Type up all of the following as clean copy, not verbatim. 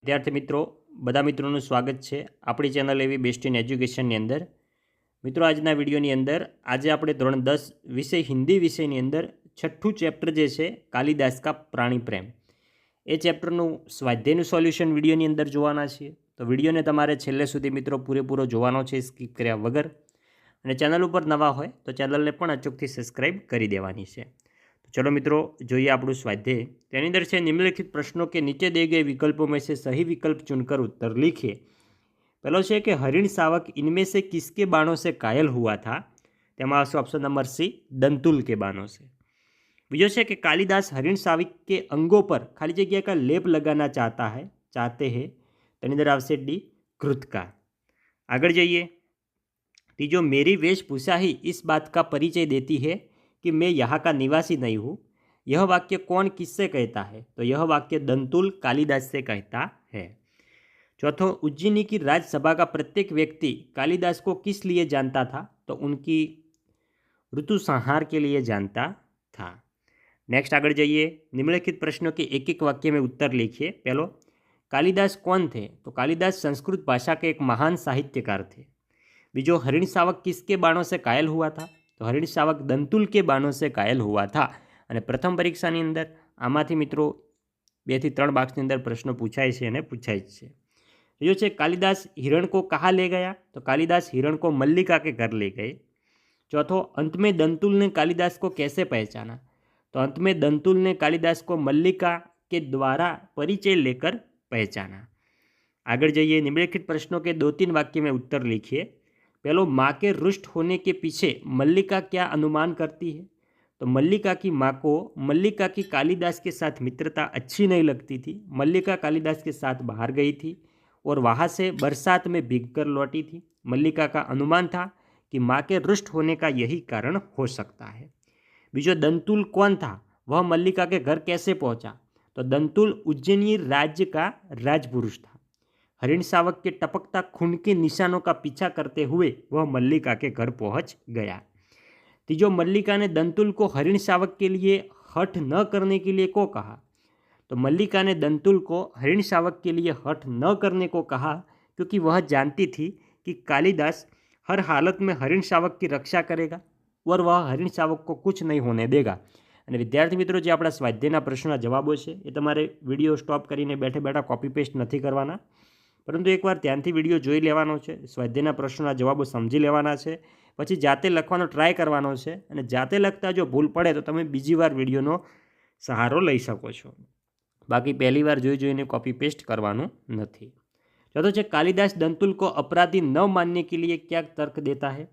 વિદ્યાર્થી મિત્રો, બધા મિત્રોનું સ્વાગત છે આપણી ચેનલ એવી બેસ્ટ ઇન એજ્યુકેશનની અંદર। મિત્રો, આજના વિડીયોની અંદર આજે આપણે ધોરણ 10 વિષય હિન્દી વિષયની અંદર છઠ્ઠું ચેપ્ટર જે છે કાલિદાસ કા પ્રાણી પ્રેમ, એ ચેપ્ટરનું સ્વાધ્યાયનું સોલ્યુશન વિડીયોની અંદર જોવાના છીએ। તો વિડીયોને તમારે છેલ્લે સુધી મિત્રો પૂરેપૂરો જોવાનો છે, સ્કીપ કર્યા વગર। અને ચેનલ ઉપર નવા હોય તો ચેનલને પણ અચૂકથી સબસ્ક્રાઈબ કરી દેવાની છે। चलो मित्रों, જોઈએ આપણું સ્વાધ્યાય। તેની અંદર છે નિમ્नलिखित प्रश्नों के नीचे दिए गए विकल्पों में से सही विकल्प चुनकर उत्तर लिखिए। पहलो છે કે हरिण शावक इनमें से किसके बाणों से घायल हुआ था? તેમાં આવશે ऑप्शन नंबर सी, दंतुल के बाणों से। બીજો છે કે कालिदास हरिण शावक के अंगों पर खाली जगह का लेप लगाना चाहते हैं। તેની અંદર આવશે डी, कृत का। આગળ જઈએ। तीजो, मेरी वेशभूषा ही इस बात का परिचय देती है कि मैं यहाँ का निवासी नहीं हूँ। यह वाक्य कौन किससे कहता है? तो यह वाक्य दंतुल कालिदास से कहता है। चौथो, उज्जैनी की राजसभा का प्रत्येक व्यक्ति कालिदास को किस लिए जानता था? तो उनकी ऋतु संहार के लिए जानता था। नेक्स्ट आगे जाइए। निम्नलिखित प्रश्नों के एक एक वाक्य में उत्तर लिखिए। पहलो, कालिदास कौन थे? तो कालिदास संस्कृत भाषा के एक महान साहित्यकार थे। बीजो, हरिण शावक किसके बाणों से घायल हुआ था? तो हरिण शावक दंतुल के बाणों से घायल हुआ था। અને પ્રથમ પરીક્ષાની અંદર આમાંથી મિત્રો 2 થી 3 માર્ક્સની અંદર પ્રશ્નો પૂછાય છે અને પૂછાય જ છે। બીજો છે कालिदास हिरण को कहाँ ले गया? तो कालिदास हिरण को मल्लिका के घर ले गए। चौथो, अंत में दंतुल ने कालिदास को कैसे पहचाना? तो अंत में दंतुल ने कालिदास को मल्लिका के द्वारा परिचय लेकर पहचाना। आगे जाइए। निम्नलिखित प्रश्नों के 2-3 वाक्य में उत्तर लिखिए। पहलो, माँ के रुष्ट होने के पीछे मल्लिका क्या अनुमान करती है? तो मल्लिका की माँ को मल्लिका की कालिदास के साथ मित्रता अच्छी नहीं लगती थी। मल्लिका कालिदास के साथ बाहर गई थी और वहाँ से बरसात में भीगकर लौटी थी। मल्लिका का अनुमान था कि माँ के रुष्ट होने का यही कारण हो सकता है। बीजो, दंतुल कौन था? वह मल्लिका के घर कैसे पहुँचा? तो दंतुल उज्जैनी राज्य का राजपुरुष था। हरिण शावक के टपकता खून के निशानों का पीछा करते हुए वह मल्लिका के घर पहुँच गया। तीजो, मल्लिका ने दंतुल को हरिण शावक के लिए हठ न करने के लिए को कहा? तो मल्लिका ने दंतुल को हरिण शावक के लिए हठ न करने को कहा क्योंकि वह जानती थी कि कालिदास हर हालत में हरिण शावक की रक्षा करेगा और वह हरिण शावक को कुछ नहीं होने देगा। અને વિદ્યાર્થી મિત્રો, જે આપણા સ્વાધ્યાયના પ્રશ્નના જવાબો છે એ તમારે વિડીયો સ્ટોપ કરીને બેઠે બેઠા કોપી પેસ્ટ નથી કરવાના, પરંતુ એકવાર ધ્યાનથી વિડીયો જોઈ લેવાનો છે, સ્વાધ્યાયના પ્રશ્નોના જવાબો સમજી લેવાના છે, પછી જાતે લખવાનો ટ્રાય કરવાનો છે અને જાતે લખતા જો ભૂલ પડે તો તમે બીજી વાર વિડીયોનો સહારો લઈ શકો છો। બાકી પહેલી વાર જોઈને કોપી પેસ્ટ કરવાનું નથી। चौथो છે कालिदास दंतुल को अपराधी न मानने के लिए क्या तर्क देता है?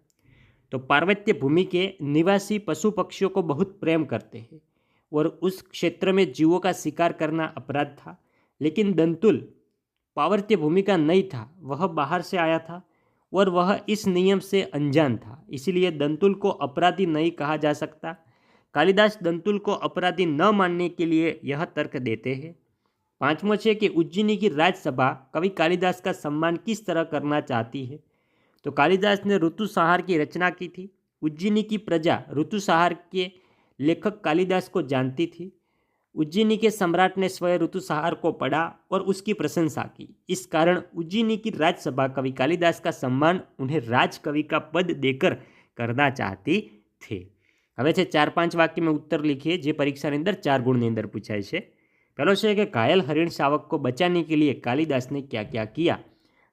तो पार्वत्य भूमि के निवासी पशु पक्षियों को बहुत प्रेम करते हैं और उस क्षेत्र में जीवों का शिकार करना अपराध था। लेकिन दंतुल पार्वत्य भूमि का नहीं था, वह बाहर से आया था और वह इस नियम से अनजान था, इसलिए दंतुल को अपराधी नहीं कहा जा सकता। कालिदास दंतुल को अपराधी न मानने के लिए यह तर्क देते हैं। पांचवां है कि उज्जैनी की राजसभा कवि कालिदास का सम्मान किस तरह करना चाहती है? तो कालिदास ने ऋतु संहार की रचना की थी। उज्जैनी की प्रजा ऋतु संहार के लेखक कालिदास को जानती थी। उज्जैनी के सम्राट ने स्वयं ऋतु संहार को पढ़ा और उसकी प्रशंसा की। इस कारण उज्जैनी की राजसभा कवि कालिदास का सम्मान उन्हें राजकवि का पद देकर करना चाहती थी। હવે છે 4-5 वाक्य में उत्तर लिखिए જે પરીક્ષાની અંદર 4 ગુણની અંદર પૂછાય છે। પહેલો છે કે ઘાયલ હરિણ શાવક को बचाने के लिए कालिदास ने क्या क्या किया?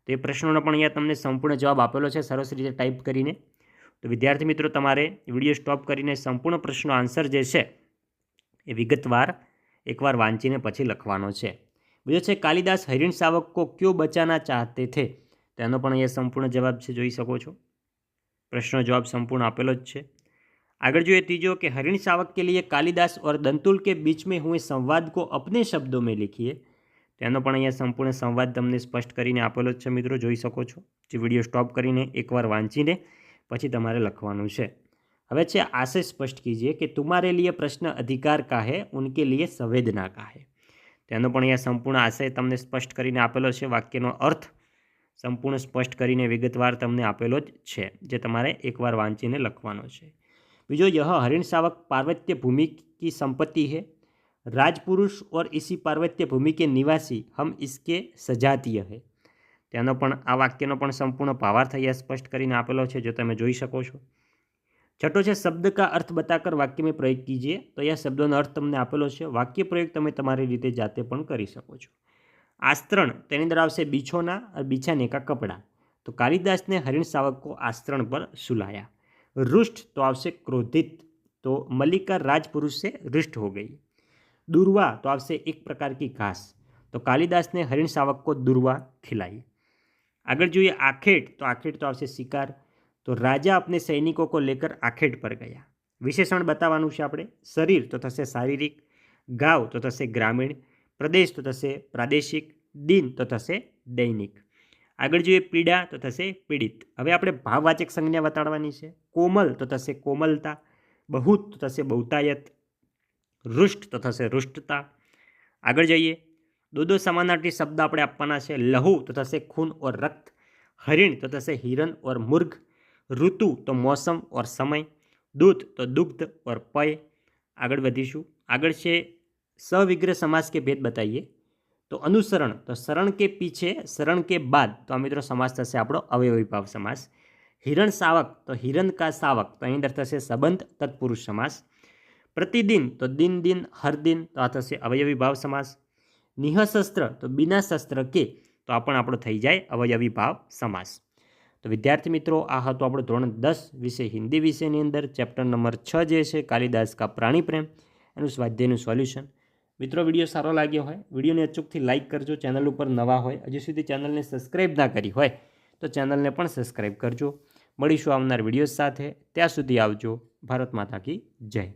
तो ये પ્રશ્નોનો પણ અહીંયા તમને સંપૂર્ણ જવાબ આપેલો છે સરસ રીતે ટાઈપ કરીને। તો વિદ્યાર્થી મિત્રો, તમારે વિડીયો સ્ટોપ કરીને સંપૂર્ણ પ્રશ્નનો આન્સર જે છે એ વિગતવાર એકવાર વાંચીને પછી લખવાનો છે। બીજો છે કાલિદાસ હરિણ શાવક को क्यों बचाना चाहते थे? તેનો પણ અહીંયા સંપૂર્ણ જવાબ છે, જોઈ શકો છો। પ્રશ્નનો જવાબ સંપૂર્ણ આપેલો જ છે। आगे जो तीजो कि हरिण शावक के लिए कालिदास और दंतुल के बीच में हुए संवाद को अपने शब्दों में लिखिए। તેનો પણ અહીંયા સંપૂર્ણ સંવાદ તમને સ્પષ્ટ કરીને આપેલો જ છે મિત્રો, જોઈ શકો છો। જે વિડીયો સ્ટોપ કરીને એકવાર વાંચીને પછી તમારે લખવાનું છે। હવે છે आशय स्पष्ट कीजिए कि तुम्हारे लिए प्रश्न अधिकार का है, उनके लिए संवेदना का है। તેનો પણ અહીંયા સંપૂર્ણ આશય તમને સ્પષ્ટ કરીને આપેલો છે, વાક્યનો અર્થ સંપૂર્ણ સ્પષ્ટ કરીને વિગતવાર તમને આપેલો જ છે, જે તમારે એકવાર વાંચીને લખવાનો છે। बीजो, यह हरिण शावक पार्वत्य भूमि की संपत्ति है। राजपुरुष और इसी पार्वत्य भूमि के निवासी हम इसके सजातीय है। તેનો પણ આ વાક્યનો પણ સંપૂર્ણ ભાવાર્થ અહીંયા સ્પષ્ટ કરીને આપેલો છે, જો તમે જોઈ શકો છો। छठो છે शब्द का अर्थ बताकर वाक्य में प्रयोग कीजिए। तो यह शब्दों अर्थ तमने आपेलो है, वाक्य प्रयोग तमे तमारी रीते जाते पण करी सको छो। आस्त्रण तेनी अंदर आवशे बीछोना और बिछाने का कपड़ा। तो कालिदास ने हरिण शावक को आस्त्रण पर सुलाया। रुष्ट तो आवशे क्रोधित। तो मल्लिका राजपुरुष से रुष्ट हो गई। दुर्वा तो आवशे एक प्रकार की घास। तो कालिदास ने हरिण शावक को दुर्वा खिलाई। आगे જોઈએ आखेट। तो आखेट तो आवशे शिकार। तो राजा अपने सैनिकों को लेकर आखेट पर गया। विशेषण बतावानुं छे आपणे। शरीर तो थशे शारीरिक, गांव तो थशे ग्रामीण, प्रदेश तो थशे प्रादेशिक, दिन तो थशे दैनिक। आगळ જોઈએ पीड़ा तो थशे पीड़ित। हवे आपणे भाववाचक संज्ञा बताडवानी छे। कोमल तो थशे कोमलता, बहुत तो थशे बहुतायत, रुष्ट तो थशे रुष्टता। आगळ જોઈએ दो समानार्थी शब्द आपणे आपवाना छे। लहू तो थशे खून और रक्त, हरिण तो थशे हिरण और मुर्ग, ऋतु तो मौसम और समय, दूध तो दुग्ध और पय। आगळ वधीशुं। आगळ छे सविग्रह समास के भेद बताइए। तो अनुसरण तो शरण के पीछे, शरण के बाद। तो आ मित्रों समास थशे आपणो अवयवी भाव समास। हिरण शावक तो हिरण का शावक। तो अहीं अंदर थशे संबंध तत्पुरुष समास। प्रतिदिन तो दिन दिन हर दिन। तो आ थशे अवयवी भाव समास। निःशस्त्र तो बिना शस्त्र के। तो आ पण आपणो थई जाय अवयवी भाव समास। तो विद्यार्थी मित्रों आ हतो आपणो धोरण 10 विषय हिंदी विषयनी अंदर चैप्टर नंबर 6 जे छे कालिदास का प्राणी प्रेम एनुं स्वाध्यायनुं सोल्यूशन। मित्रों विडियो सारो लाग्यो होय विडियोने अचूकथी लाइक करजो। चेनल पर नवा होय हजी सुधी चेनलने सब्सक्राइब ना करी होय तो चेनलने पण सब्सक्राइब करजो। मळीशुं आवनार विडियो साथे। त्यां सुधी आवजो। भारत माता की जय।